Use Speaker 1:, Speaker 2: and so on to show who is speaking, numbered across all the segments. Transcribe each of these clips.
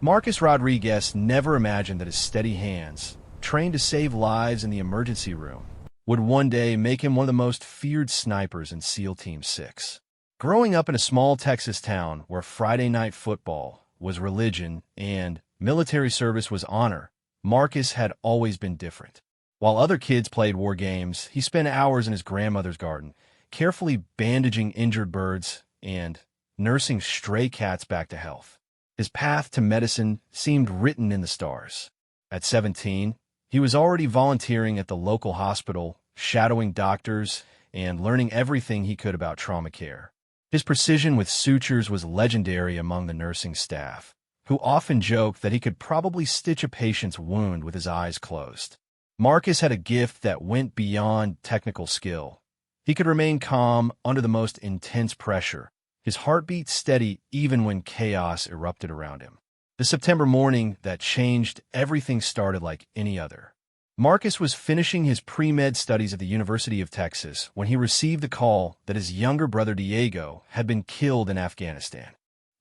Speaker 1: Marcus Rodriguez never imagined that his steady hands, trained to save lives in the emergency room, would one day make him one of the most feared snipers in SEAL Team 6. Growing up in a small Texas town where Friday night football was religion and military service was honor, Marcus had always been different. While other kids played war games, he spent hours in his grandmother's garden, carefully bandaging injured birds and nursing stray cats back to health. His path to medicine seemed written in the stars. At 17, he was already volunteering at the local hospital, shadowing doctors, and learning everything he could about trauma care. His precision with sutures was legendary among the nursing staff, who often joked that he could probably stitch a patient's wound with his eyes closed. Marcus had a gift that went beyond technical skill. He could remain calm under the most intense pressure, his heartbeat steady even when chaos erupted around him. The September morning that changed everything started like any other. Marcus was finishing his pre-med studies at the University of Texas when he received the call that his younger brother Diego had been killed in Afghanistan.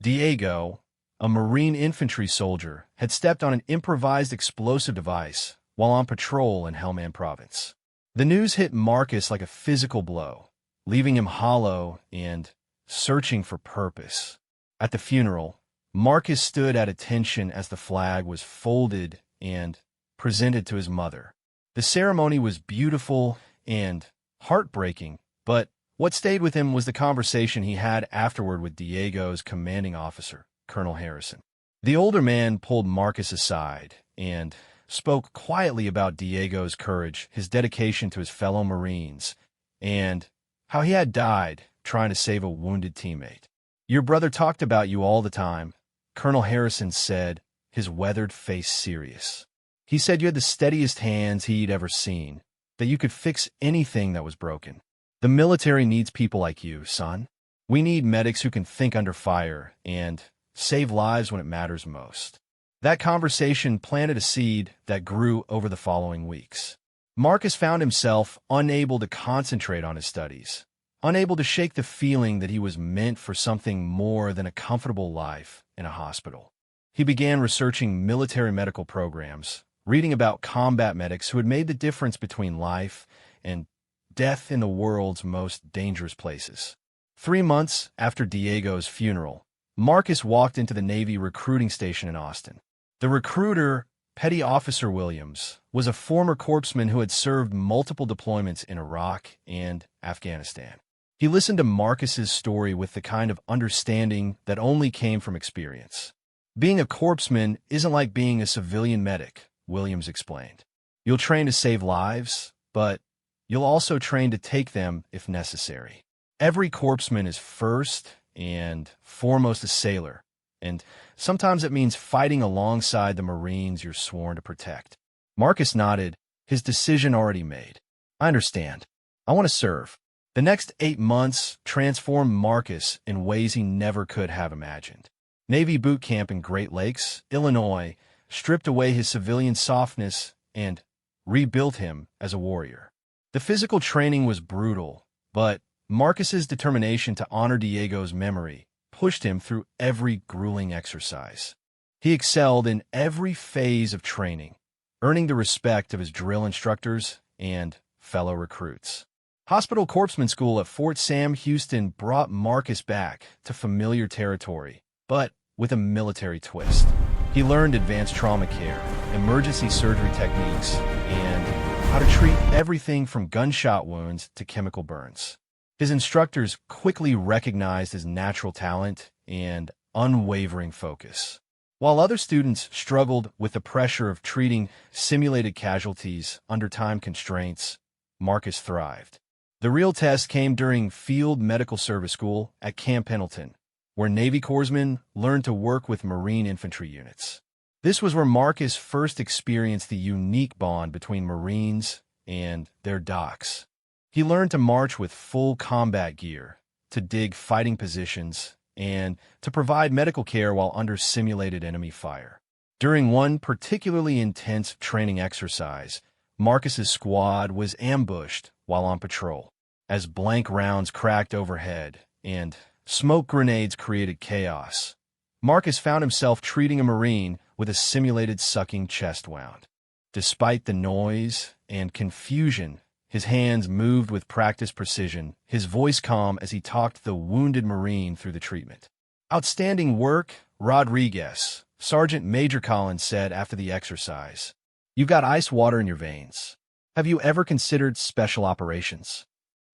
Speaker 1: Diego, a Marine infantry soldier, had stepped on an improvised explosive device while on patrol in Helmand Province. The news hit Marcus like a physical blow, leaving him hollow and searching for purpose. At the funeral, Marcus stood at attention as the flag was folded and presented to his mother. The ceremony was beautiful and heartbreaking, but what stayed with him was the conversation he had afterward with Diego's commanding officer, Colonel Harrison. The older man pulled Marcus aside and spoke quietly about Diego's courage, his dedication to his fellow Marines, and how he had died trying to save a wounded teammate. "Your brother talked about you all the time," Colonel Harrison said, his weathered face serious. "He said you had the steadiest hands he'd ever seen, that you could fix anything that was broken. The military needs people like you, son. We need medics who can think under fire and save lives when it matters most." That conversation planted a seed that grew over the following weeks. Marcus found himself unable to concentrate on his studies, unable to shake the feeling that he was meant for something more than a comfortable life in a hospital. He began researching military medical programs, reading about combat medics who had made the difference between life and death in the world's most dangerous places. 3 months after Diego's funeral, Marcus walked into the Navy recruiting station in Austin. The recruiter, Petty Officer Williams, was a former corpsman who had served multiple deployments in Iraq and Afghanistan. He listened to Marcus's story with the kind of understanding that only came from experience. "Being a corpsman isn't like being a civilian medic," Williams explained. "You'll train to save lives, but you'll also train to take them if necessary. Every corpsman is first and foremost a sailor, and sometimes it means fighting alongside the Marines you're sworn to protect." Marcus nodded, his decision already made. "I understand. I want to serve." The next 8 months transformed Marcus in ways he never could have imagined. Navy boot camp in Great Lakes, Illinois, stripped away his civilian softness and rebuilt him as a warrior. The physical training was brutal, but Marcus's determination to honor Diego's memory pushed him through every grueling exercise. He excelled in every phase of training, earning the respect of his drill instructors and fellow recruits. Hospital Corpsman School at Fort Sam Houston brought Marcus back to familiar territory, but with a military twist. He learned advanced trauma care, emergency surgery techniques, and how to treat everything from gunshot wounds to chemical burns. His instructors quickly recognized his natural talent and unwavering focus. While other students struggled with the pressure of treating simulated casualties under time constraints, Marcus thrived. The real test came during Field Medical Service School at Camp Pendleton, where Navy corpsmen learned to work with Marine infantry units. This was where Marcus first experienced the unique bond between Marines and their docs. He learned to march with full combat gear, to dig fighting positions, and to provide medical care while under simulated enemy fire. During one particularly intense training exercise, Marcus's squad was ambushed while on patrol. As blank rounds cracked overhead and smoke grenades created chaos, Marcus found himself treating a Marine with a simulated sucking chest wound. Despite the noise and confusion, his hands moved with practiced precision, his voice calm as he talked the wounded Marine through the treatment. "Outstanding work, Rodriguez," Sergeant Major Collins said after the exercise. "You've got ice water in your veins. Have you ever considered special operations?"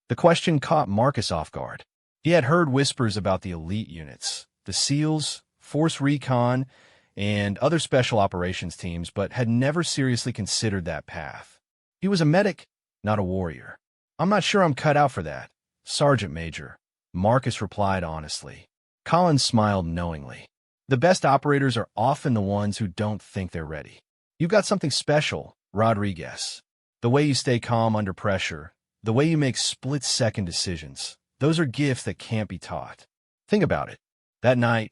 Speaker 1: The question caught Marcus off guard. He had heard whispers about the elite units, the SEALs, Force Recon, and other special operations teams, but had never seriously considered that path. He was a medic, not a warrior. "I'm not sure I'm cut out for that, Sergeant Major," Marcus replied honestly. Collins smiled knowingly. "The best operators are often the ones who don't think they're ready. You've got something special, Rodriguez. The way you stay calm under pressure, the way you make split-second decisions, those are gifts that can't be taught." Think about it. That night,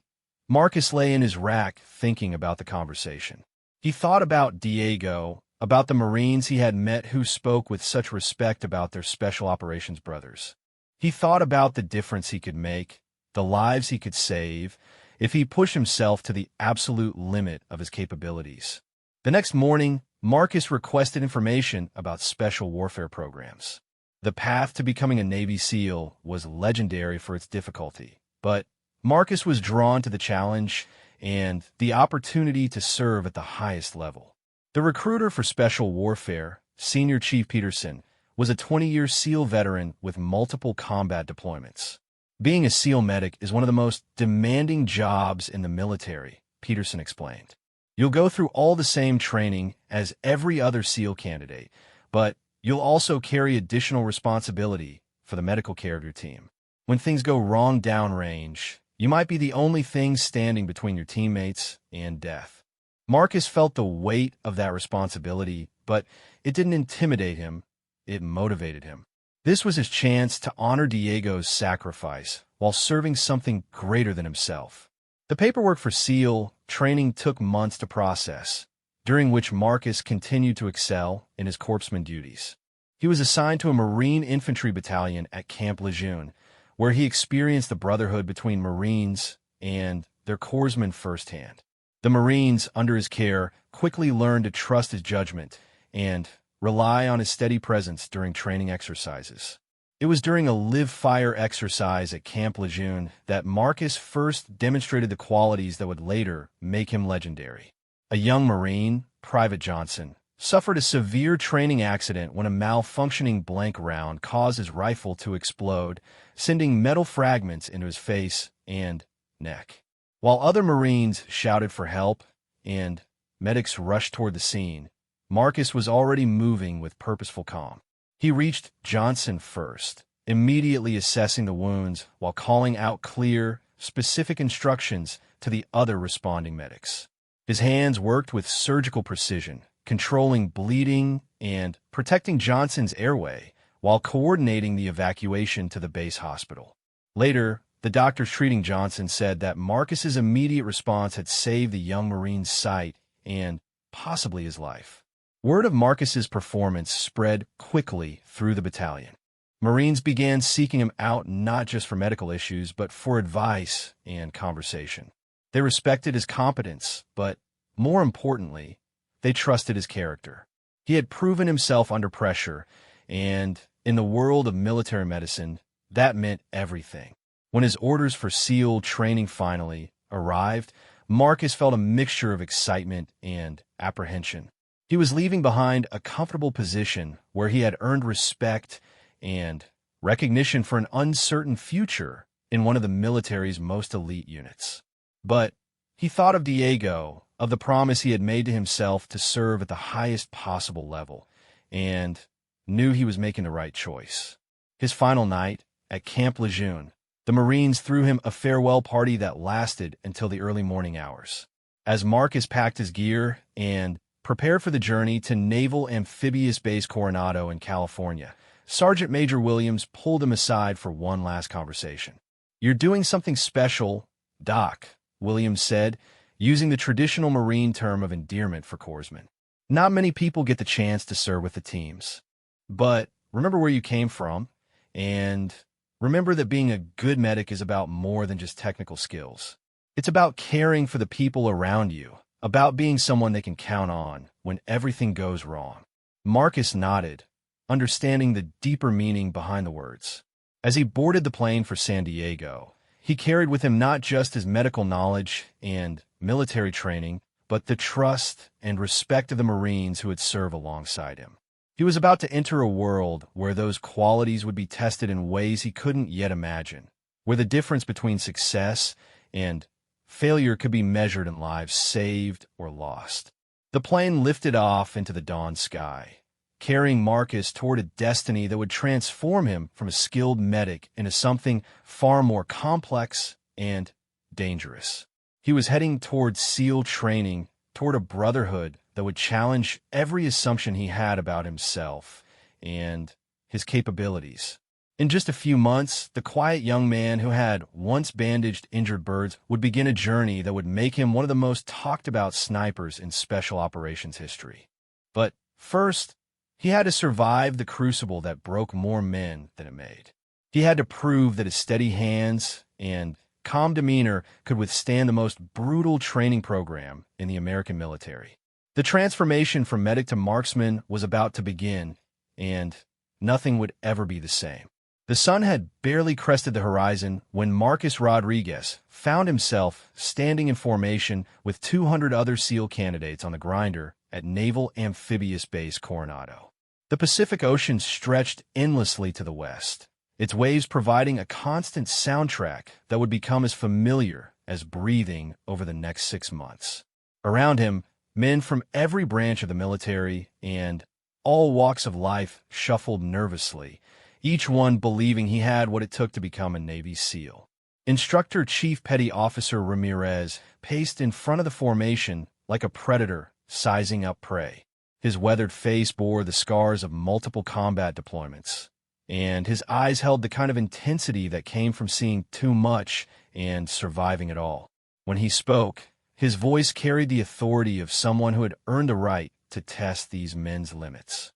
Speaker 1: Marcus lay in his rack thinking about the conversation. He thought about Diego, about the Marines he had met who spoke with such respect about their special operations brothers. He thought about the difference he could make, the lives he could save, if he pushed himself to the absolute limit of his capabilities. The next morning, Marcus requested information about special warfare programs. The path to becoming a Navy SEAL was legendary for its difficulty, but Marcus was drawn to the challenge and the opportunity to serve at the highest level. The recruiter for special warfare, Senior Chief Peterson, was a 20-year SEAL veteran with multiple combat deployments. "Being a SEAL medic is one of the most demanding jobs in the military," Peterson explained. "You'll go through all the same training as every other SEAL candidate, but you'll also carry additional responsibility for the medical care of your team. When things go wrong downrange, you might be the only thing standing between your teammates and death." Marcus felt the weight of that responsibility, but it didn't intimidate him, it motivated him. This was his chance to honor Diego's sacrifice while serving something greater than himself. The paperwork for SEAL training took months to process, during which Marcus continued to excel in his corpsman duties. He was assigned to a Marine infantry battalion at Camp Lejeune, where he experienced the brotherhood between Marines and their corpsmen firsthand. The Marines, under his care, quickly learned to trust his judgment and rely on his steady presence during training exercises. It was during a live-fire exercise at Camp Lejeune that Marcus first demonstrated the qualities that would later make him legendary. A young Marine, Private Johnson, suffered a severe training accident when a malfunctioning blank round caused his rifle to explode, sending metal fragments into his face and neck. While other Marines shouted for help and medics rushed toward the scene, Marcus was already moving with purposeful calm. He reached Johnson first, immediately assessing the wounds while calling out clear, specific instructions to the other responding medics. His hands worked with surgical precision, controlling bleeding and protecting Johnson's airway while coordinating the evacuation to the base hospital. Later, the doctors treating Johnson said that Marcus's immediate response had saved the young Marine's sight and possibly his life. Word of Marcus's performance spread quickly through the battalion. Marines began seeking him out not just for medical issues, but for advice and conversation. They respected his competence, but more importantly, they trusted his character. He had proven himself under pressure, and in the world of military medicine, that meant everything. When his orders for SEAL training finally arrived, Marcus felt a mixture of excitement and apprehension. He was leaving behind a comfortable position where he had earned respect and recognition for an uncertain future in one of the military's most elite units. But he thought of Diego, of the promise he had made to himself to serve at the highest possible level, and knew he was making the right choice. His final night, at Camp Lejeune, the Marines threw him a farewell party that lasted until the early morning hours. As Marcus packed his gear and prepared for the journey to Naval Amphibious Base Coronado in California, Sergeant Major Williams pulled him aside for one last conversation. "You're doing something special, Doc," Williams said, using the traditional Marine term of endearment for corpsmen. "Not many people get the chance to serve with the teams. But remember where you came from, and remember that being a good medic is about more than just technical skills. It's about caring for the people around you, about being someone they can count on when everything goes wrong. Marcus nodded, understanding the deeper meaning behind the words. As he boarded the plane for San Diego, he carried with him not just his medical knowledge and military training, but the trust and respect of the Marines who would serve alongside him. He was about to enter a world where those qualities would be tested in ways he couldn't yet imagine, where the difference between success and failure could be measured in lives saved or lost. The plane lifted off into the dawn sky, carrying Marcus toward a destiny that would transform him from a skilled medic into something far more complex and dangerous. He was heading toward SEAL training, toward a brotherhood that would challenge every assumption he had about himself and his capabilities. In just a few months, the quiet young man who had once bandaged injured birds would begin a journey that would make him one of the most talked-about snipers in special operations history. But first, he had to survive the crucible that broke more men than it made. He had to prove that his steady hands and calm demeanor could withstand the most brutal training program in the American military. The transformation from medic to marksman was about to begin, and nothing would ever be the same. The sun had barely crested the horizon when Marcus Rodriguez found himself standing in formation with 200 other SEAL candidates on the grinder at Naval Amphibious Base Coronado. The Pacific Ocean stretched endlessly to the west, its waves providing a constant soundtrack that would become as familiar as breathing over the next 6 months. Around him, men from every branch of the military and all walks of life shuffled nervously, each one believing he had what it took to become a Navy SEAL. Instructor Chief Petty Officer Ramirez paced in front of the formation like a predator sizing up prey. His weathered face bore the scars of multiple combat deployments, and his eyes held the kind of intensity that came from seeing too much and surviving it all. When he spoke, his voice carried the authority of someone who had earned the right to test these men's limits.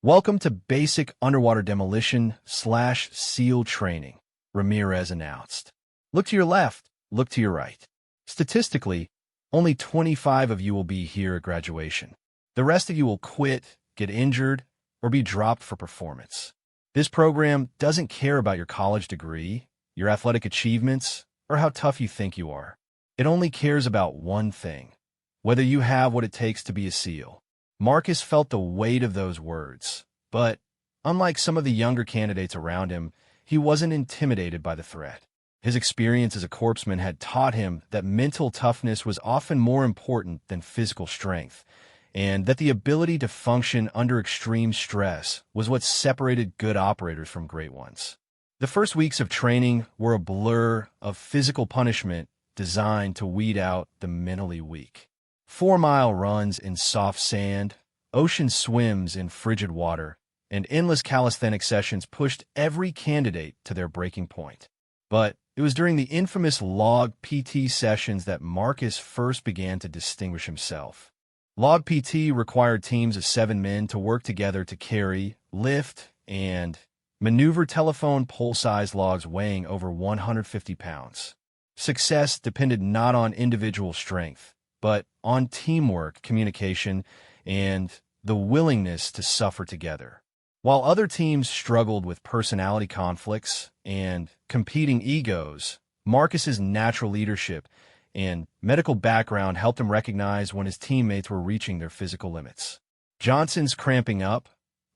Speaker 1: "Welcome to Basic Underwater Demolition/SEAL Training," Ramirez announced. "Look to your left, look to your right. Statistically, only 25 of you will be here at graduation. The rest of you will quit, get injured, or be dropped for performance. This program doesn't care about your college degree, your athletic achievements, or how tough you think you are. It only cares about one thing: whether you have what it takes to be a SEAL." Marcus felt the weight of those words, but unlike some of the younger candidates around him, he wasn't intimidated by the threat. His experience as a corpsman had taught him that mental toughness was often more important than physical strength, and that the ability to function under extreme stress was what separated good operators from great ones. The first weeks of training were a blur of physical punishment designed to weed out the mentally weak. 4-mile runs in soft sand, ocean swims in frigid water, and endless calisthenic sessions pushed every candidate to their breaking point. But it was during the infamous log PT sessions that Marcus first began to distinguish himself. Log PT required teams of 7 men to work together to carry, lift, and maneuver telephone pole-sized logs weighing over 150 pounds. Success depended not on individual strength, but on teamwork, communication, and the willingness to suffer together. While other teams struggled with personality conflicts and competing egos, Marcus's natural leadership and medical background helped him recognize when his teammates were reaching their physical limits. "Johnson's cramping up,"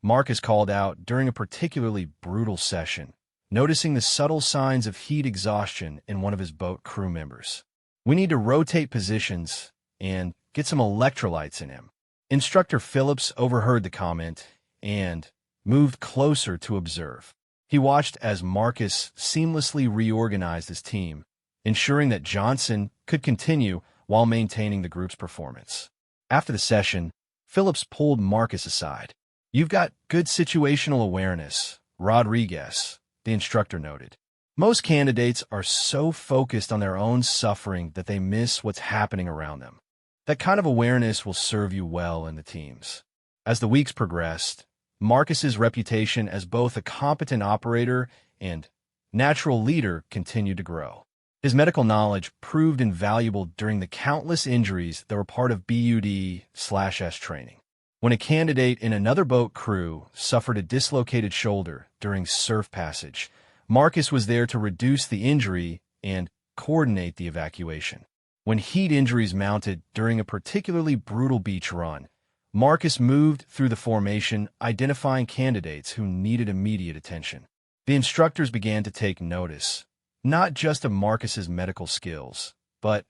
Speaker 1: Marcus called out during a particularly brutal session, noticing the subtle signs of heat exhaustion in one of his boat crew members. "We need to rotate positions and get some electrolytes in him." Instructor Phillips overheard the comment and moved closer to observe. He watched as Marcus seamlessly reorganized his team, ensuring that Johnson could continue while maintaining the group's performance. After the session, Phillips pulled Marcus aside. "You've got good situational awareness, Rodriguez," the instructor noted. "Most candidates are so focused on their own suffering that they miss what's happening around them. That kind of awareness will serve you well in the teams." As the weeks progressed, Marcus's reputation as both a competent operator and natural leader continued to grow. His medical knowledge proved invaluable during the countless injuries that were part of BUD/S training. When a candidate in another boat crew suffered a dislocated shoulder during surf passage, Marcus was there to reduce the injury and coordinate the evacuation. When heat injuries mounted during a particularly brutal beach run, Marcus moved through the formation, identifying candidates who needed immediate attention. The instructors began to take notice, not just of Marcus's medical skills, but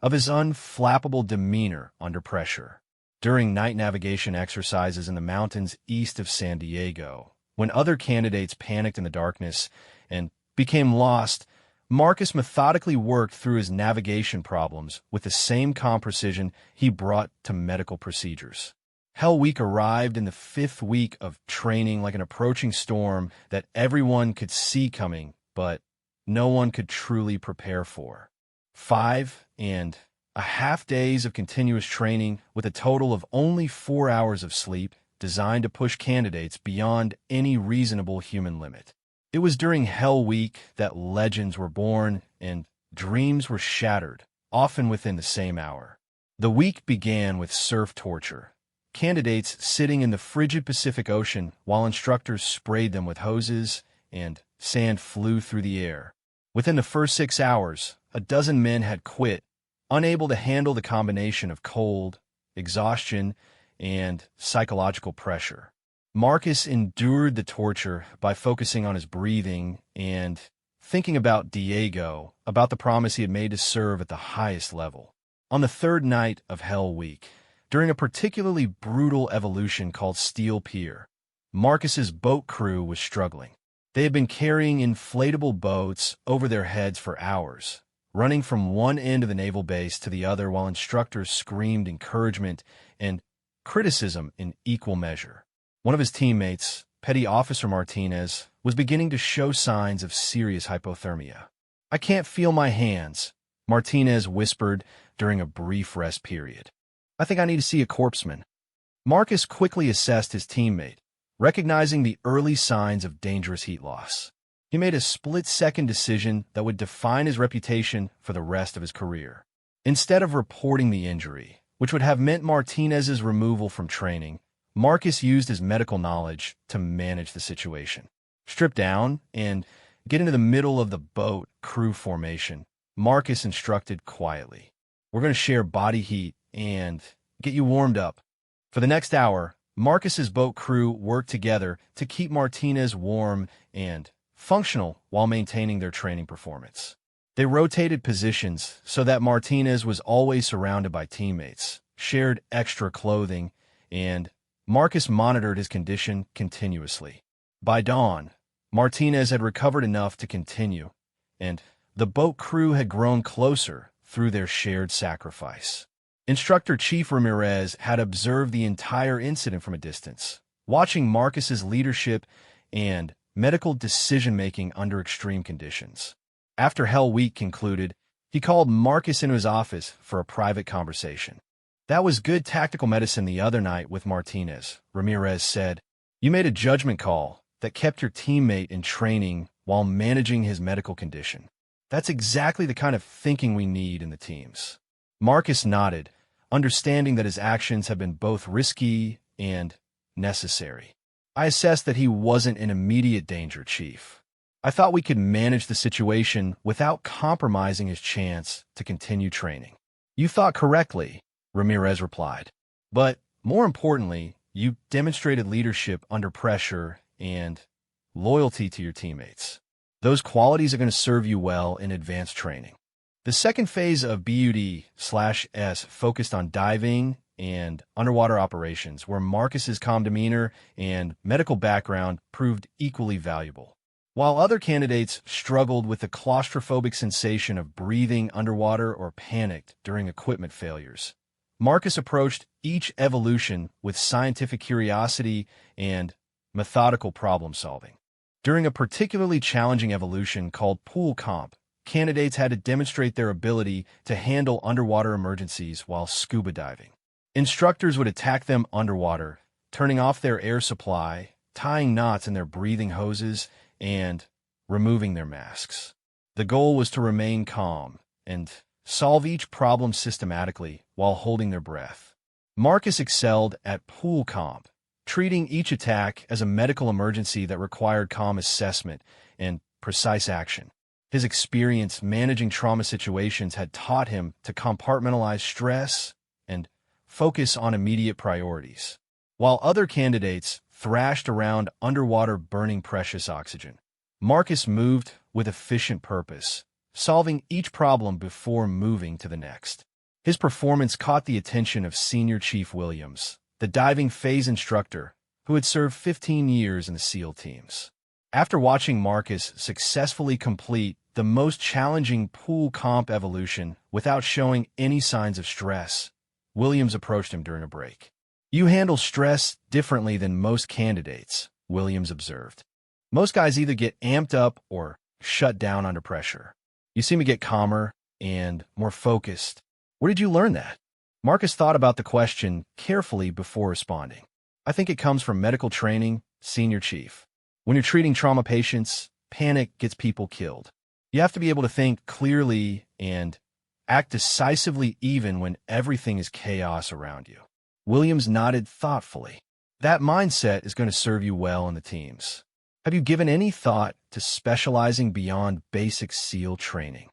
Speaker 1: of his unflappable demeanor under pressure. During night navigation exercises in the mountains east of San Diego, when other candidates panicked in the darkness and became lost, Marcus methodically worked through his navigation problems with the same calm precision he brought to medical procedures. Hell Week arrived in the 5th week of training like an approaching storm that everyone could see coming, but no one could truly prepare for. 5.5 days of continuous training with a total of only 4 hours of sleep, designed to push candidates beyond any reasonable human limit. It was during Hell Week that legends were born and dreams were shattered, often within the same hour. The week began with surf torture. Candidates sitting in the frigid Pacific Ocean while instructors sprayed them with hoses and sand flew through the air. Within the first 6 hours, a dozen men had quit, unable to handle the combination of cold, exhaustion, and psychological pressure. Marcus endured the torture by focusing on his breathing and thinking about Diego, about the promise he had made to serve at the highest level. On the 3rd night of Hell Week, during a particularly brutal evolution called Steel Pier, Marcus's boat crew was struggling. They had been carrying inflatable boats over their heads for hours, running from one end of the naval base to the other while instructors screamed encouragement and criticism in equal measure. One of his teammates, Petty Officer Martinez, was beginning to show signs of serious hypothermia. "I can't feel my hands," Martinez whispered during a brief rest period. "I think I need to see a corpsman." Marcus quickly assessed his teammate, recognizing the early signs of dangerous heat loss. He made a split-second decision that would define his reputation for the rest of his career. Instead of reporting the injury, which would have meant Martinez's removal from training, Marcus used his medical knowledge to manage the situation. Strip down and get into the middle of the boat crew formation, Marcus instructed quietly. "We're going to share body heat and get you warmed up." For the next hour, Marcus's boat crew worked together to keep Martinez warm and functional while maintaining their training performance. They rotated positions so that Martinez was always surrounded by teammates, shared extra clothing, and Marcus monitored his condition continuously. By dawn, Martinez had recovered enough to continue, and the boat crew had grown closer through their shared sacrifice. Instructor Chief Ramirez had observed the entire incident from a distance, watching Marcus's leadership and medical decision-making under extreme conditions. After Hell Week concluded, he called Marcus into his office for a private conversation. "That was good tactical medicine the other night with Martinez," Ramirez said. "You made a judgment call that kept your teammate in training while managing his medical condition. That's exactly the kind of thinking we need in the teams." Marcus nodded, understanding that his actions had been both risky and necessary. "I assessed that he wasn't in immediate danger, Chief. I thought we could manage the situation without compromising his chance to continue training." "You thought correctly," Ramirez replied. "But more importantly, you demonstrated leadership under pressure and loyalty to your teammates. Those qualities are going to serve you well in advanced training." The second phase of BUD/S focused on diving and underwater operations, where Marcus's calm demeanor and medical background proved equally valuable. While other candidates struggled with the claustrophobic sensation of breathing underwater or panicked during equipment failures, Marcus approached each evolution with scientific curiosity and methodical problem-solving. During a particularly challenging evolution called pool comp, candidates had to demonstrate their ability to handle underwater emergencies while scuba diving. Instructors would attack them underwater, turning off their air supply, tying knots in their breathing hoses, and removing their masks. The goal was to remain calm and solve each problem systematically while holding their breath. Marcus excelled at pool comp, treating each attack as a medical emergency that required calm assessment and precise action. His experience managing trauma situations had taught him to compartmentalize stress and focus on immediate priorities. While other candidates thrashed around underwater burning precious oxygen, Marcus moved with efficient purpose, solving each problem before moving to the next. His performance caught the attention of Senior Chief Williams, the diving phase instructor who had served 15 years in the SEAL teams. After watching Marcus successfully complete the most challenging pool comp evolution without showing any signs of stress, Williams approached him during a break. "You handle stress differently than most candidates," Williams observed. "Most guys either get amped up or shut down under pressure. You seem to get calmer and more focused. Where did you learn that?" Marcus thought about the question carefully before responding. "I think it comes from medical training, Senior Chief. When you're treating trauma patients, panic gets people killed. You have to be able to think clearly and act decisively even when everything is chaos around you." Williams nodded thoughtfully. "That mindset is going to serve you well in the teams. Have you given any thought to specializing beyond basic SEAL training?"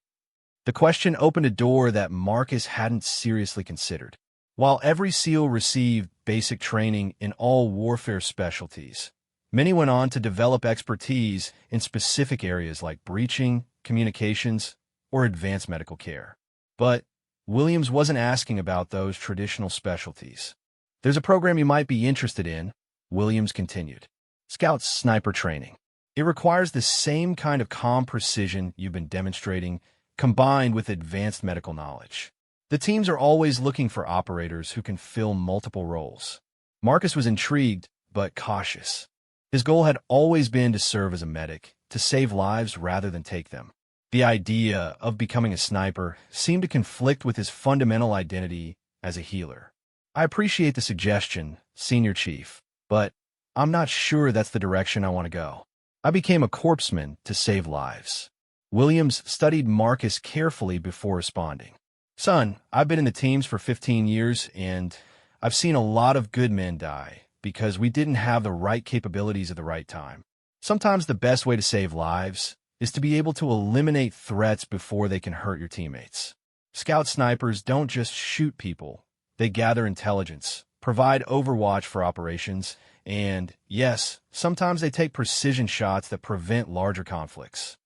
Speaker 1: The question opened a door that Marcus hadn't seriously considered. While every SEAL received basic training in all warfare specialties, many went on to develop expertise in specific areas like breaching, communications, or advanced medical care. But Williams wasn't asking about those traditional specialties. "There's a program you might be interested in," Williams continued. "Scout sniper training. It requires the same kind of calm precision you've been demonstrating, combined with advanced medical knowledge. The teams are always looking for operators who can fill multiple roles." Marcus was intrigued, but cautious. His goal had always been to serve as a medic, to save lives rather than take them. The idea of becoming a sniper seemed to conflict with his fundamental identity as a healer. "I appreciate the suggestion, Senior Chief, but I'm not sure that's the direction I want to go. I became a corpsman to save lives." Williams studied Marcus carefully before responding. "Son, I've been in the teams for 15 years, and I've seen a lot of good men die because we didn't have the right capabilities at the right time. Sometimes the best way to save lives is to be able to eliminate threats before they can hurt your teammates. Scout snipers don't just shoot people. They gather intelligence, provide overwatch for operations, and, yes, sometimes they take precision shots that prevent larger conflicts."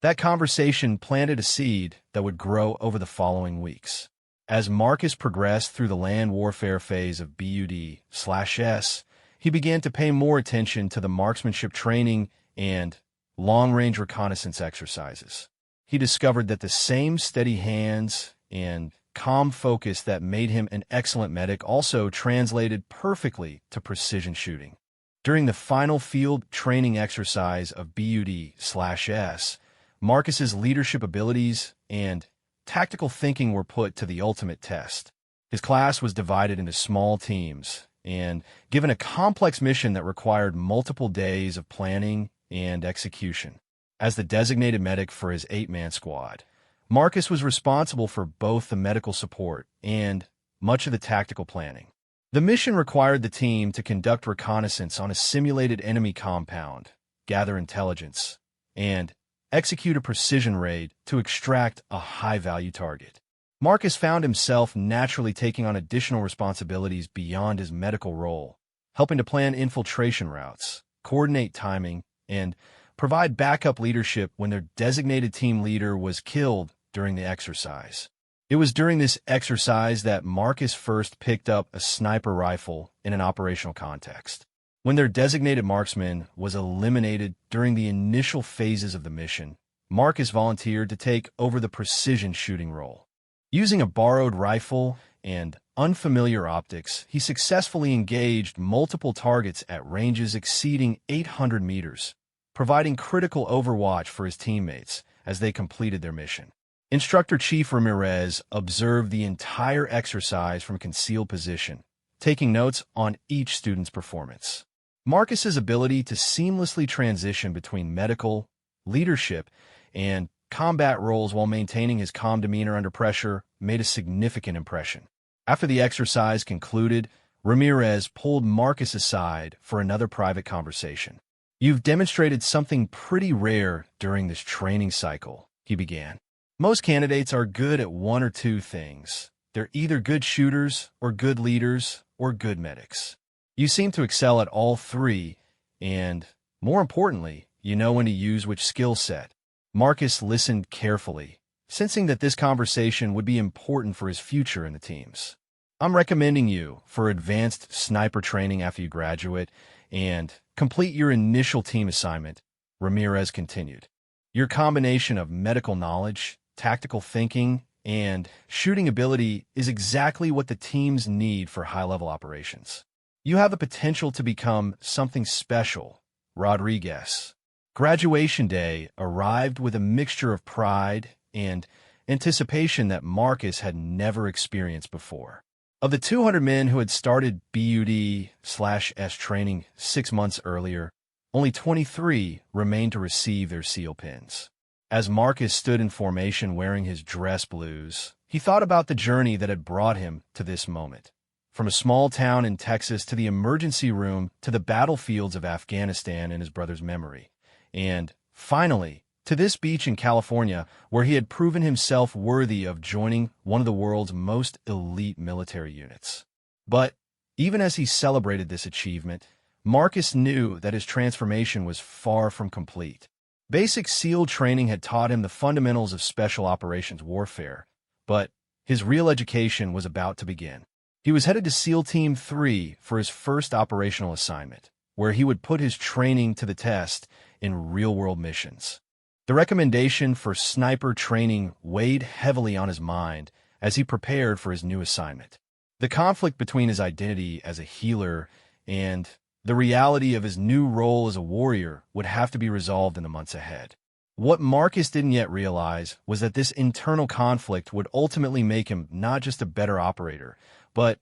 Speaker 1: That conversation planted a seed that would grow over the following weeks. As Marcus progressed through the land warfare phase of BUD/S, he began to pay more attention to the marksmanship training and long-range reconnaissance exercises. He discovered that the same steady hands and calm focus that made him an excellent medic also translated perfectly to precision shooting. During the final field training exercise of BUD/S, Marcus's leadership abilities and tactical thinking were put to the ultimate test. His class was divided into small teams and given a complex mission that required multiple days of planning and execution. As the designated medic for his 8-man squad, Marcus was responsible for both the medical support and much of the tactical planning. The mission required the team to conduct reconnaissance on a simulated enemy compound, gather intelligence, and execute a precision raid to extract a high-value target. Marcus found himself naturally taking on additional responsibilities beyond his medical role, helping to plan infiltration routes, coordinate timing, and provide backup leadership when their designated team leader was killed during the exercise. It was during this exercise that Marcus first picked up a sniper rifle in an operational context. When their designated marksman was eliminated during the initial phases of the mission, Marcus volunteered to take over the precision shooting role. Using a borrowed rifle and unfamiliar optics, he successfully engaged multiple targets at ranges exceeding 800 meters, providing critical overwatch for his teammates as they completed their mission. Instructor Chief Ramirez observed the entire exercise from a concealed position, taking notes on each student's performance. Marcus's ability to seamlessly transition between medical, leadership, and combat roles while maintaining his calm demeanor under pressure made a significant impression. After the exercise concluded, Ramirez pulled Marcus aside for another private conversation. "You've demonstrated something pretty rare during this training cycle," he began. "Most candidates are good at one or two things. They're either good shooters or good leaders or good medics. You seem to excel at all three, and, more importantly, you know when to use which skill set." Marcus listened carefully, sensing that this conversation would be important for his future in the teams. "I'm recommending you for advanced sniper training after you graduate and complete your initial team assignment," Ramirez continued. "Your combination of medical knowledge, tactical thinking, and shooting ability is exactly what the teams need for high-level operations. You have the potential to become something special, Rodriguez." Graduation day arrived with a mixture of pride and anticipation that Marcus had never experienced before. Of the 200 men who had started BUD/S training 6 months earlier, only 23 remained to receive their SEAL pins. As Marcus stood in formation wearing his dress blues, he thought about the journey that had brought him to this moment. From a small town in Texas to the emergency room to the battlefields of Afghanistan in his brother's memory. And, finally, to this beach in California where he had proven himself worthy of joining one of the world's most elite military units. But, even as he celebrated this achievement, Marcus knew that his transformation was far from complete. Basic SEAL training had taught him the fundamentals of special operations warfare, but his real education was about to begin. He was headed to SEAL Team 3 for his first operational assignment, where he would put his training to the test in real-world missions. The recommendation for sniper training weighed heavily on his mind as he prepared for his new assignment. The conflict between his identity as a healer and the reality of his new role as a warrior would have to be resolved in the months ahead. What Marcus didn't yet realize was that this internal conflict would ultimately make him not just a better operator, but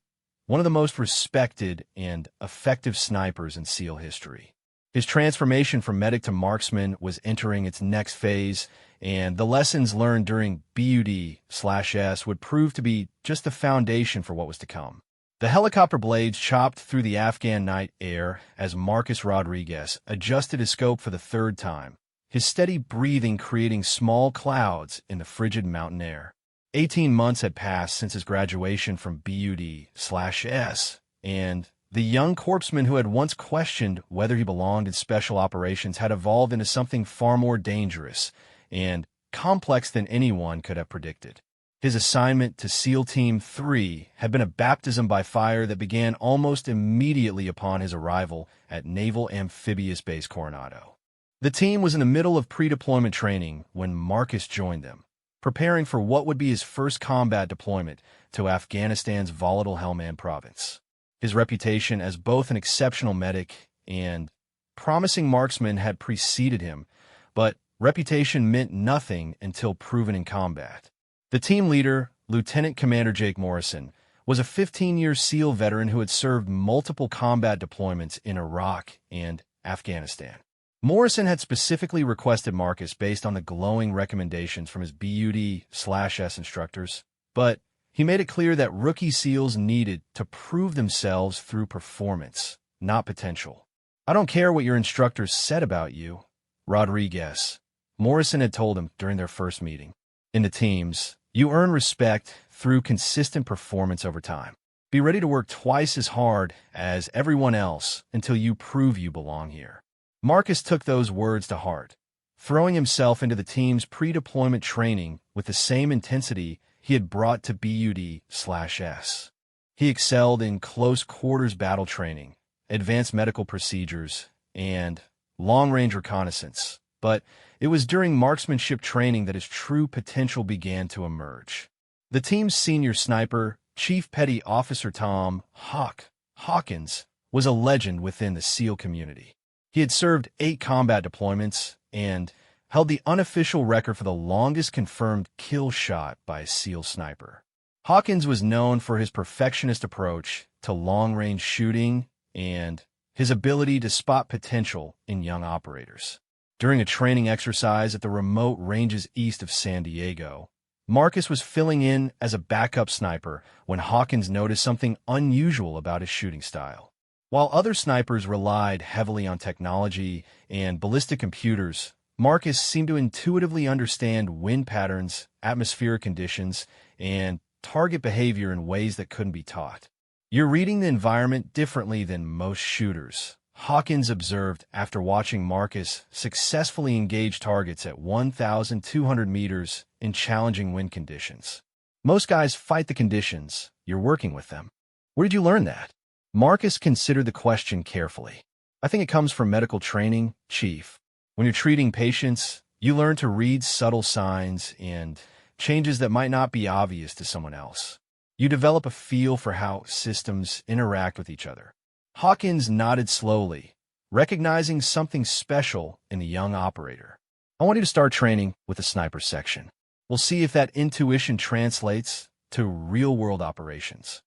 Speaker 1: one of the most respected and effective snipers in SEAL history. His transformation from medic to marksman was entering its next phase, and the lessons learned during BUD/S would prove to be just the foundation for what was to come. The helicopter blades chopped through the Afghan night air as Marcus Rodriguez adjusted his scope for the third time, his steady breathing creating small clouds in the frigid mountain air. 18 months had passed since his graduation from BUD/S, and the young corpsman who had once questioned whether he belonged in special operations had evolved into something far more dangerous and complex than anyone could have predicted. His assignment to SEAL Team 3 had been a baptism by fire that began almost immediately upon his arrival at Naval Amphibious Base Coronado. The team was in the middle of pre-deployment training when Marcus joined them, preparing for what would be his first combat deployment to Afghanistan's volatile Helmand province. His reputation as both an exceptional medic and promising marksman had preceded him, but reputation meant nothing until proven in combat. The team leader, Lieutenant Commander Jake Morrison, was a 15-year SEAL veteran who had served multiple combat deployments in Iraq and Afghanistan. Morrison had specifically requested Marcus based on the glowing recommendations from his BUD/S instructors, but he made it clear that rookie SEALs needed to prove themselves through performance, not potential. "I don't care what your instructors said about you, Rodriguez," Morrison had told him during their first meeting. "In the teams, you earn respect through consistent performance over time. Be ready to work twice as hard as everyone else until you prove you belong here." Marcus took those words to heart, throwing himself into the team's pre-deployment training with the same intensity he had brought to BUD/S. He excelled in close-quarters battle training, advanced medical procedures, and long-range reconnaissance, but it was during marksmanship training that his true potential began to emerge. The team's senior sniper, Chief Petty Officer Tom Hawkins, was a legend within the SEAL community. He had served 8 combat deployments and held the unofficial record for the longest confirmed kill shot by a SEAL sniper. Hawkins was known for his perfectionist approach to long-range shooting and his ability to spot potential in young operators. During a training exercise at the remote ranges east of San Diego, Marcus was filling in as a backup sniper when Hawkins noticed something unusual about his shooting style. While other snipers relied heavily on technology and ballistic computers, Marcus seemed to intuitively understand wind patterns, atmospheric conditions, and target behavior in ways that couldn't be taught. "You're reading the environment differently than most shooters," Hawkins observed after watching Marcus successfully engage targets at 1,200 meters in challenging wind conditions. "Most guys fight the conditions. You're working with them. Where did you learn that?" Marcus considered the question carefully. "I think it comes from medical training, Chief. When you're treating patients, you learn to read subtle signs and changes that might not be obvious to someone else. You develop a feel for how systems interact with each other." Hawkins nodded slowly, recognizing something special in the young operator. "I want you to start training with the sniper section. We'll see if that intuition translates to real-world operations."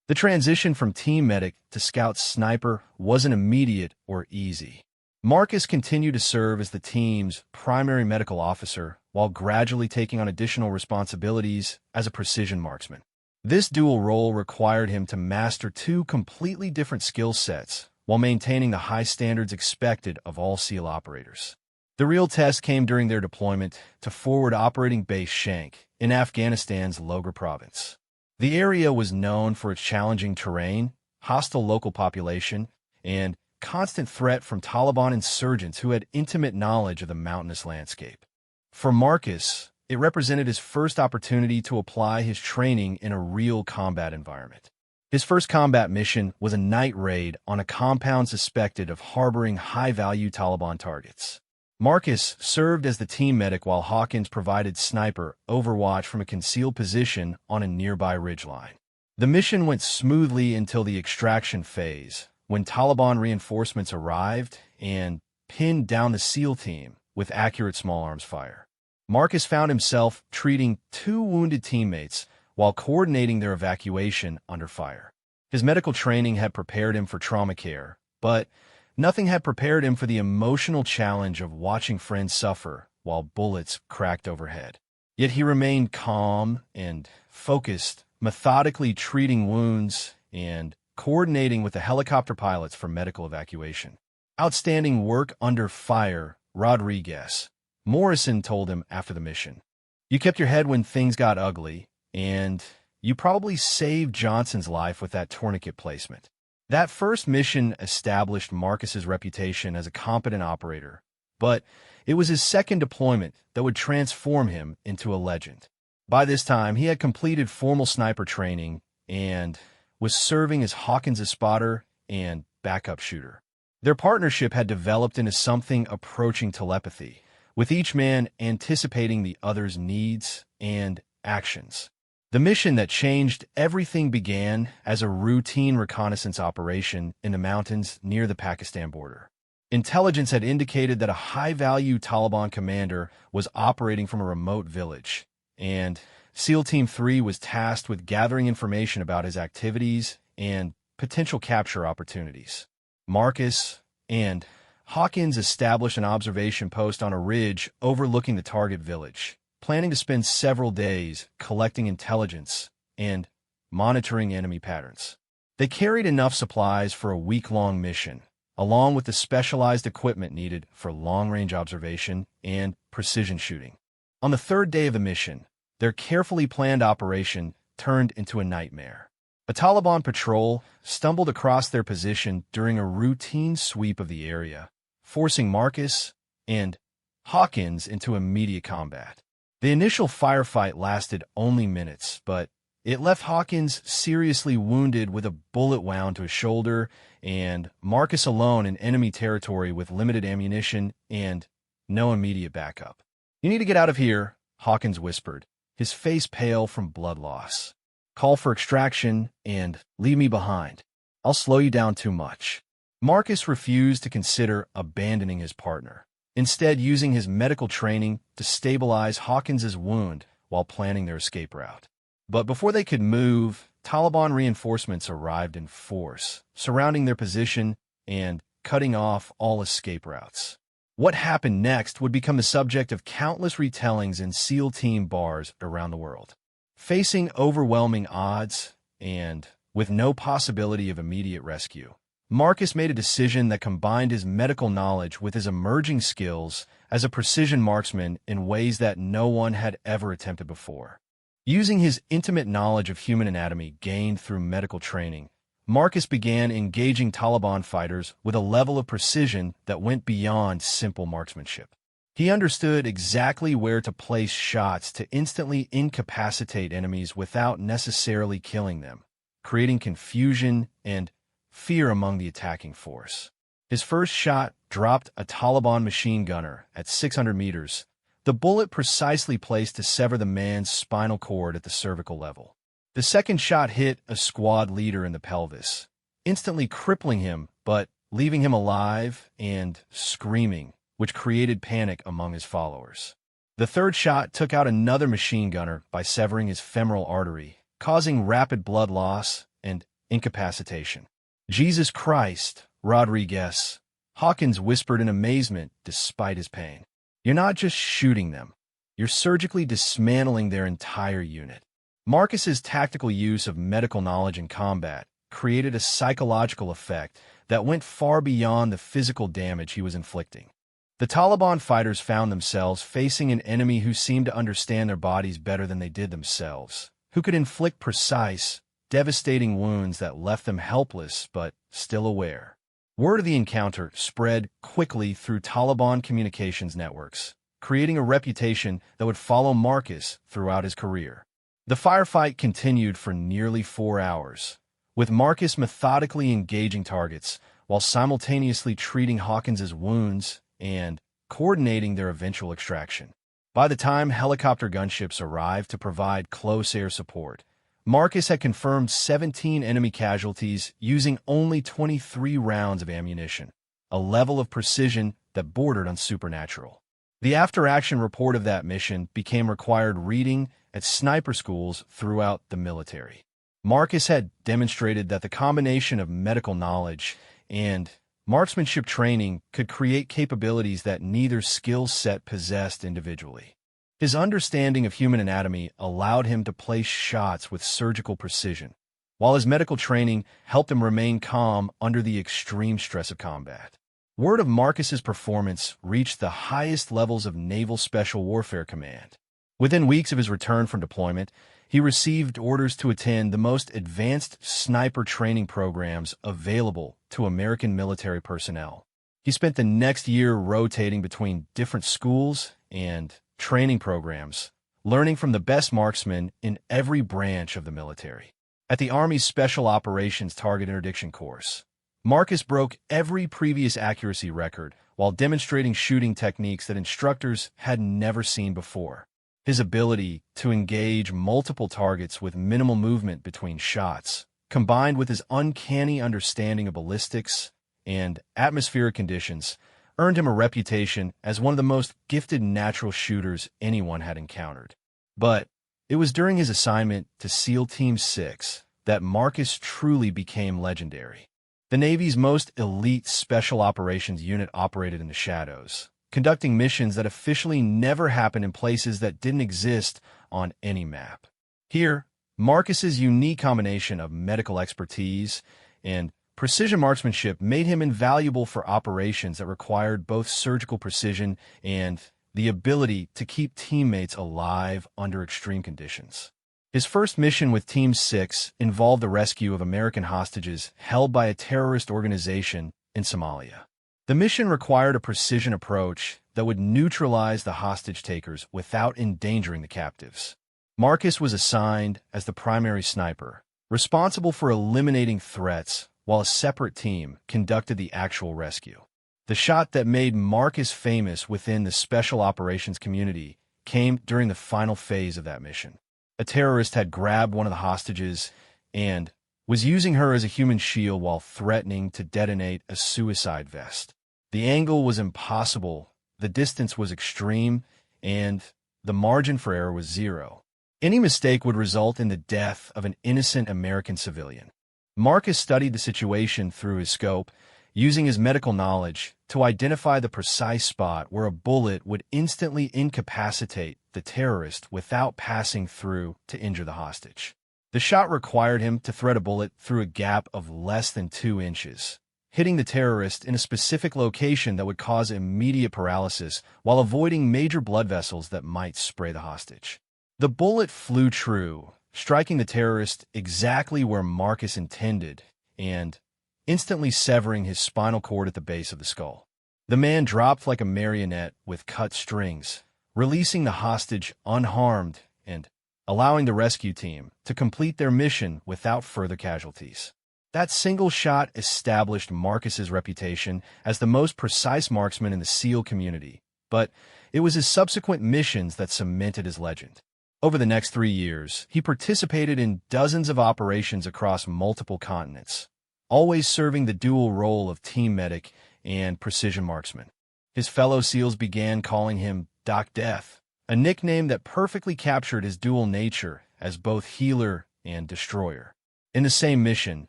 Speaker 1: The transition from team medic to scout sniper wasn't immediate or easy. Marcus continued to serve as the team's primary medical officer while gradually taking on additional responsibilities as a precision marksman. This dual role required him to master two completely different skill sets while maintaining the high standards expected of all SEAL operators. The real test came during their deployment to Forward Operating Base Shank in Afghanistan's Logar province. The area was known for its challenging terrain, hostile local population, and constant threat from Taliban insurgents who had intimate knowledge of the mountainous landscape. For Marcus, it represented his first opportunity to apply his training in a real combat environment. His first combat mission was a night raid on a compound suspected of harboring high-value Taliban targets. Marcus served as the team medic while Hawkins provided sniper overwatch from a concealed position on a nearby ridgeline. The mission went smoothly until the extraction phase, when Taliban reinforcements arrived and pinned down the SEAL team with accurate small arms fire. Marcus found himself treating two wounded teammates while coordinating their evacuation under fire. His medical training had prepared him for trauma care, but nothing had prepared him for the emotional challenge of watching friends suffer while bullets cracked overhead. Yet he remained calm and focused, methodically treating wounds and coordinating with the helicopter pilots for medical evacuation. "Outstanding work under fire, Rodriguez," Morrison told him after the mission. "You kept your head when things got ugly, and you probably saved Johnson's life with that tourniquet placement." That first mission established Marcus's reputation as a competent operator, but it was his second deployment that would transform him into a legend. By this time, he had completed formal sniper training and was serving as Hawkins' spotter and backup shooter. Their partnership had developed into something approaching telepathy, with each man anticipating the other's needs and actions. The mission that changed everything began as a routine reconnaissance operation in the mountains near the Pakistan border. Intelligence had indicated that a high-value Taliban commander was operating from a remote village, and SEAL Team 3 was tasked with gathering information about his activities and potential capture opportunities. Marcus and Hawkins established an observation post on a ridge overlooking the target village, planning to spend several days collecting intelligence and monitoring enemy patterns. They carried enough supplies for a week-long mission, along with the specialized equipment needed for long-range observation and precision shooting. On the third day of the mission, their carefully planned operation turned into a nightmare. A Taliban patrol stumbled across their position during a routine sweep of the area, forcing Marcus and Hawkins into immediate combat. The initial firefight lasted only minutes, but it left Hawkins seriously wounded with a bullet wound to his shoulder and Marcus alone in enemy territory with limited ammunition and no immediate backup. "You need to get out of here," Hawkins whispered, his face pale from blood loss. "Call for extraction and leave me behind. I'll slow you down too much." Marcus refused to consider abandoning his partner, instead using his medical training to stabilize Hawkins's wound while planning their escape route. But before they could move, Taliban reinforcements arrived in force, surrounding their position and cutting off all escape routes. What happened next would become the subject of countless retellings in SEAL team bars around the world. Facing overwhelming odds and with no possibility of immediate rescue, Marcus made a decision that combined his medical knowledge with his emerging skills as a precision marksman in ways that no one had ever attempted before. Using his intimate knowledge of human anatomy gained through medical training, Marcus began engaging Taliban fighters with a level of precision that went beyond simple marksmanship. He understood exactly where to place shots to instantly incapacitate enemies without necessarily killing them, creating confusion and fear among the attacking force. His first shot dropped a Taliban machine gunner at 600 meters, the bullet precisely placed to sever the man's spinal cord at the cervical level. The second shot hit a squad leader in the pelvis, instantly crippling him but leaving him alive and screaming, which created panic among his followers. The third shot took out another machine gunner by severing his femoral artery, causing rapid blood loss and incapacitation. "Jesus Christ, Rodriguez," Hawkins whispered in amazement despite his pain. "You're not just shooting them, you're surgically dismantling their entire unit." Marcus's tactical use of medical knowledge in combat created a psychological effect that went far beyond the physical damage he was inflicting. The Taliban fighters found themselves facing an enemy who seemed to understand their bodies better than they did themselves, who could inflict precise, devastating wounds that left them helpless but still aware. Word of the encounter spread quickly through Taliban communications networks, creating a reputation that would follow Marcus throughout his career. The firefight continued for nearly 4 hours, with Marcus methodically engaging targets while simultaneously treating Hawkins's wounds and coordinating their eventual extraction. By the time helicopter gunships arrived to provide close air support, Marcus had confirmed 17 enemy casualties using only 23 rounds of ammunition, a level of precision that bordered on supernatural. The after-action report of that mission became required reading at sniper schools throughout the military. Marcus had demonstrated that the combination of medical knowledge and marksmanship training could create capabilities that neither skill set possessed individually. His understanding of human anatomy allowed him to place shots with surgical precision, while his medical training helped him remain calm under the extreme stress of combat. Word of Marcus's performance reached the highest levels of Naval Special Warfare Command. Within weeks of his return from deployment, he received orders to attend the most advanced sniper training programs available to American military personnel. He spent the next year rotating between different schools and training programs, learning from the best marksmen in every branch of the military. At the Army's Special Operations Target Interdiction Course, Marcus broke every previous accuracy record while demonstrating shooting techniques that instructors had never seen before. His ability to engage multiple targets with minimal movement between shots, combined with his uncanny understanding of ballistics and atmospheric conditions, earned him a reputation as one of the most gifted natural shooters anyone had encountered. But it was during his assignment to SEAL Team 6 that Marcus truly became legendary. The Navy's most elite special operations unit operated in the shadows, conducting missions that officially never happened in places that didn't exist on any map. Here, Marcus's unique combination of medical expertise and precision marksmanship made him invaluable for operations that required both surgical precision and the ability to keep teammates alive under extreme conditions. His first mission with Team 6 involved the rescue of American hostages held by a terrorist organization in Somalia. The mission required a precision approach that would neutralize the hostage-takers without endangering the captives. Marcus was assigned as the primary sniper, responsible for eliminating threats, while a separate team conducted the actual rescue. The shot that made Marcus famous within the special operations community came during the final phase of that mission. A terrorist had grabbed one of the hostages and was using her as a human shield while threatening to detonate a suicide vest. The angle was impossible, the distance was extreme, and the margin for error was zero. Any mistake would result in the death of an innocent American civilian. Marcus studied the situation through his scope using his medical knowledge to identify the precise spot where a bullet would instantly incapacitate the terrorist without passing through to injure the hostage. The shot required him to thread a bullet through a gap of less than 2 inches, hitting the terrorist in a specific location that would cause immediate paralysis while avoiding major blood vessels that might spray the hostage. The bullet flew true, striking the terrorist exactly where Marcus intended and instantly severing his spinal cord at the base of the skull. The man dropped like a marionette with cut strings, releasing the hostage unharmed and allowing the rescue team to complete their mission without further casualties. That single shot established Marcus's reputation as the most precise marksman in the SEAL community, but it was his subsequent missions that cemented his legend. Over the next 3 years, he participated in dozens of operations across multiple continents, always serving the dual role of team medic and precision marksman. His fellow SEALs began calling him Doc Death, a nickname that perfectly captured his dual nature as both healer and destroyer. In the same mission,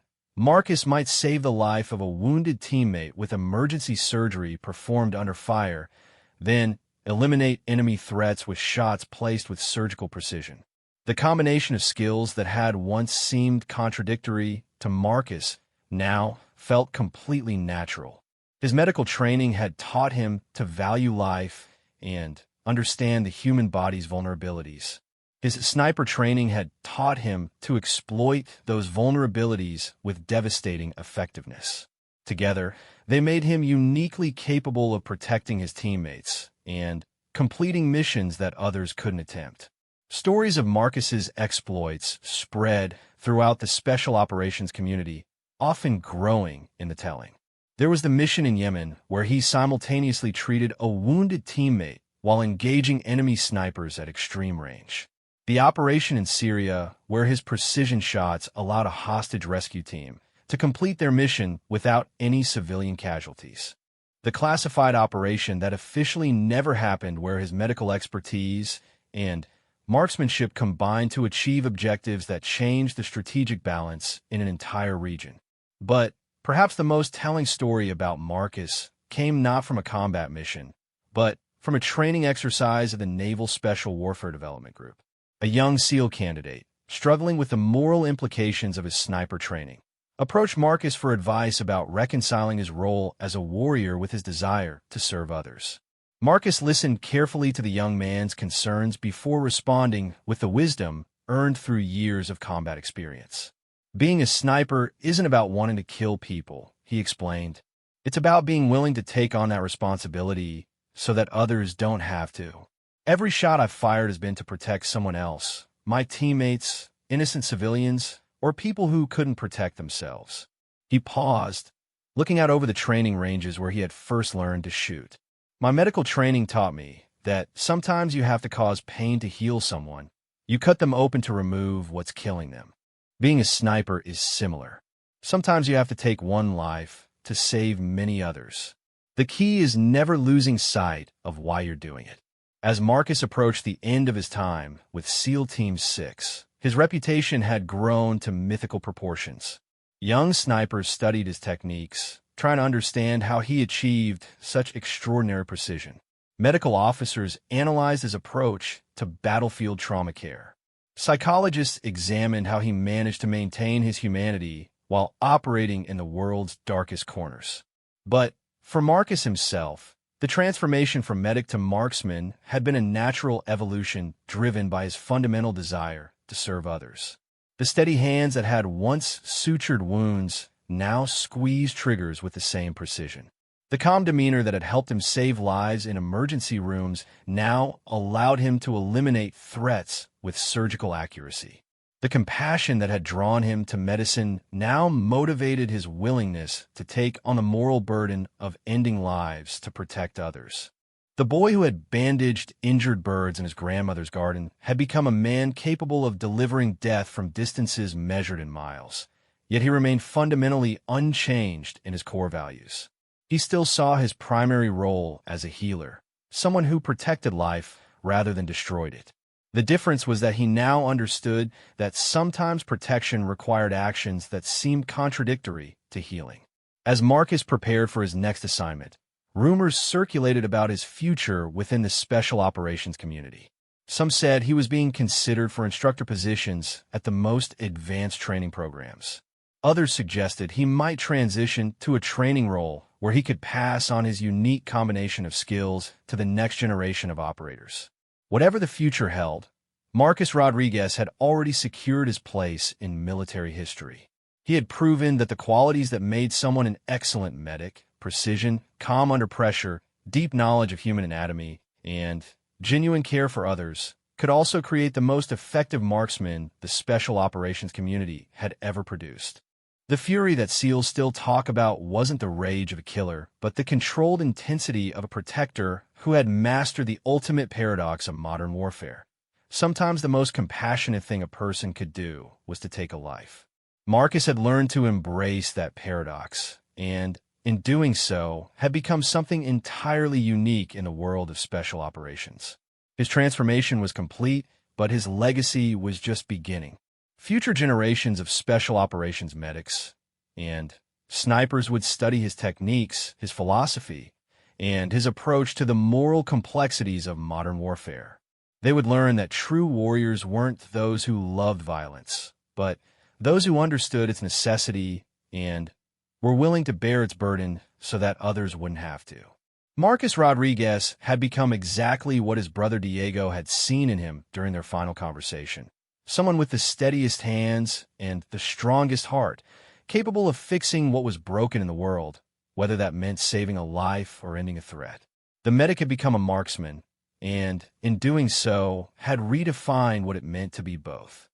Speaker 1: Marcus might save the life of a wounded teammate with emergency surgery performed under fire, then eliminate enemy threats with shots placed with surgical precision. The combination of skills that had once seemed contradictory to Marcus now felt completely natural. His medical training had taught him to value life and understand the human body's vulnerabilities. His sniper training had taught him to exploit those vulnerabilities with devastating effectiveness. Together, they made him uniquely capable of protecting his teammates and completing missions that others couldn't attempt. Stories of Marcus's exploits spread throughout the special operations community, often growing in the telling. There was the mission in Yemen where he simultaneously treated a wounded teammate while engaging enemy snipers at extreme range. The operation in Syria where his precision shots allowed a hostage rescue team to complete their mission without any civilian casualties. The classified operation that officially never happened where his medical expertise and marksmanship combined to achieve objectives that changed the strategic balance in an entire region. But perhaps the most telling story about Marcus came not from a combat mission, but from a training exercise of the Naval Special Warfare Development Group. A young SEAL candidate, struggling with the moral implications of his sniper training, approached Marcus for advice about reconciling his role as a warrior with his desire to serve others. Marcus listened carefully to the young man's concerns before responding with the wisdom earned through years of combat experience. Being a sniper isn't about wanting to kill people, he explained. It's about being willing to take on that responsibility so that others don't have to. Every shot I've fired has been to protect someone else, my teammates, innocent civilians, or people who couldn't protect themselves. He paused, looking out over the training ranges where he had first learned to shoot. My medical training taught me that sometimes you have to cause pain to heal someone. You cut them open to remove what's killing them. Being a sniper is similar. Sometimes you have to take one life to save many others. The key is never losing sight of why you're doing it. As Marcus approached the end of his time with SEAL Team 6, his reputation had grown to mythical proportions. Young snipers studied his techniques, trying to understand how he achieved such extraordinary precision. Medical officers analyzed his approach to battlefield trauma care. Psychologists examined how he managed to maintain his humanity while operating in the world's darkest corners. But for Marcus himself, the transformation from medic to marksman had been a natural evolution driven by his fundamental desire to serve others. The steady hands that had once sutured wounds now squeezed triggers with the same precision. The calm demeanor that had helped him save lives in emergency rooms now allowed him to eliminate threats with surgical accuracy. The compassion that had drawn him to medicine now motivated his willingness to take on the moral burden of ending lives to protect others. The boy who had bandaged injured birds in his grandmother's garden had become a man capable of delivering death from distances measured in miles. Yet he remained fundamentally unchanged in his core values. He still saw his primary role as a healer, someone who protected life rather than destroyed it. The difference was that he now understood that sometimes protection required actions that seemed contradictory to healing. As Marcus prepared for his next assignment, rumors circulated about his future within the special operations community. Some said he was being considered for instructor positions at the most advanced training programs. Others suggested he might transition to a training role where he could pass on his unique combination of skills to the next generation of operators. Whatever the future held, Marcus Rodriguez had already secured his place in military history. He had proven that the qualities that made someone an excellent medic, precision, calm under pressure, deep knowledge of human anatomy, and genuine care for others, could also create the most effective marksman the special operations community had ever produced. The fury that SEALs still talk about wasn't the rage of a killer, but the controlled intensity of a protector who had mastered the ultimate paradox of modern warfare. Sometimes the most compassionate thing a person could do was to take a life. Marcus had learned to embrace that paradox, and in doing so, had become something entirely unique in the world of special operations. His transformation was complete, but his legacy was just beginning. Future generations of special operations medics and snipers would study his techniques, his philosophy, and his approach to the moral complexities of modern warfare. They would learn that true warriors weren't those who loved violence, but those who understood its necessity and were willing to bear its burden so that others wouldn't have to. Marcus Rodriguez had become exactly what his brother Diego had seen in him during their final conversation. Someone with the steadiest hands and the strongest heart, capable of fixing what was broken in the world, whether that meant saving a life or ending a threat. The medic had become a marksman, and in doing so, had redefined what it meant to be both.